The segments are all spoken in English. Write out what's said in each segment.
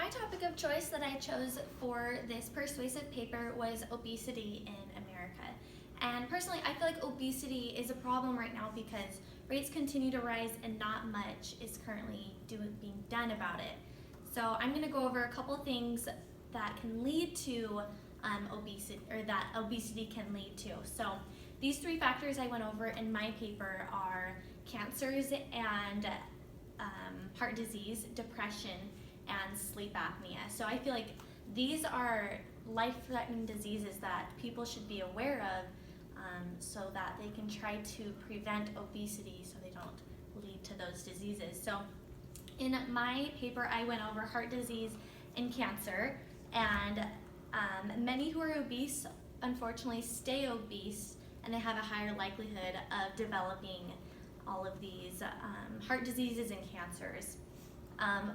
topic of choice that I chose for this persuasive paper was obesity in America. And personally, I feel like obesity is a problem right now because rates continue to rise and not much is currently being done about it. So I'm going to go over a couple things that can lead to obesity, or that obesity can lead to. So these three factors I went over in my paper are cancers and heart disease, depression, and sleep apnea. So I feel like these are life-threatening diseases that people should be aware of so that they can try to prevent obesity so they don't lead to those diseases. So in my paper, I went over heart disease and cancer, and many who are obese unfortunately stay obese and they have a higher likelihood of developing all of these heart diseases and cancers.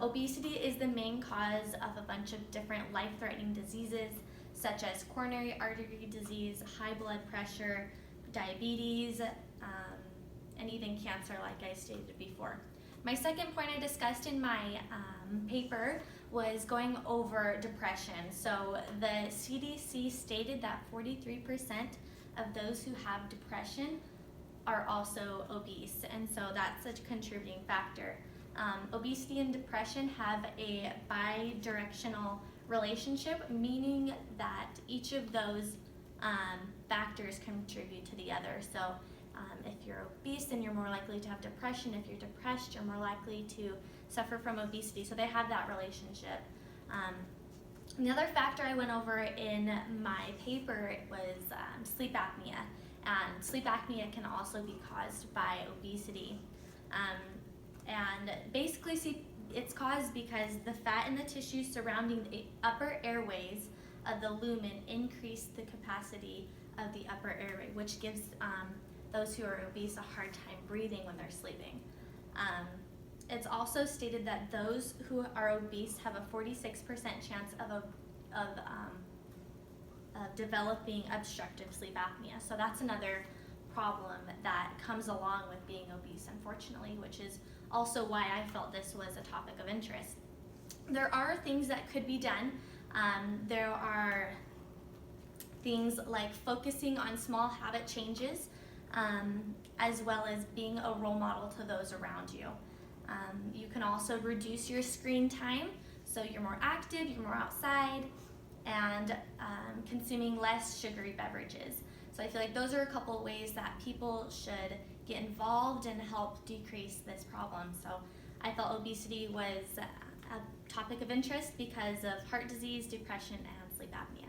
Obesity is the main cause of a bunch of different life-threatening diseases such as coronary artery disease, high blood pressure, diabetes, and even cancer, like I stated before. My second point I discussed in my paper was going over depression. So the CDC stated that 43% of those who have depression are also obese, and so that's a contributing factor. Obesity and depression have a bidirectional relationship, meaning that each of those factors contribute to the other. So if you're obese, then you're more likely to have depression. If you're depressed, you're more likely to suffer from obesity. So they have that relationship. The other factor I went over in my paper was sleep apnea. And sleep apnea can also be caused by obesity. And basically, it's caused because the fat in the tissue surrounding the upper airways of the lumen increase the capacity of the upper airway, which gives those who are obese a hard time breathing when they're sleeping. It's also stated that those who are obese have a 46% chance of developing obstructive sleep apnea. So that's another problem that comes along with being obese, unfortunately, which is also why I felt this was a topic of interest. There are things that could be done. There are things like focusing on small habit changes, as well as being a role model to those around you. You can also reduce your screen time, so you're more active, you're more outside, and consuming less sugary beverages. So I feel like those are a couple of ways that people should get involved and help decrease this problem. So I felt obesity was a topic of interest because of heart disease, depression, and sleep apnea.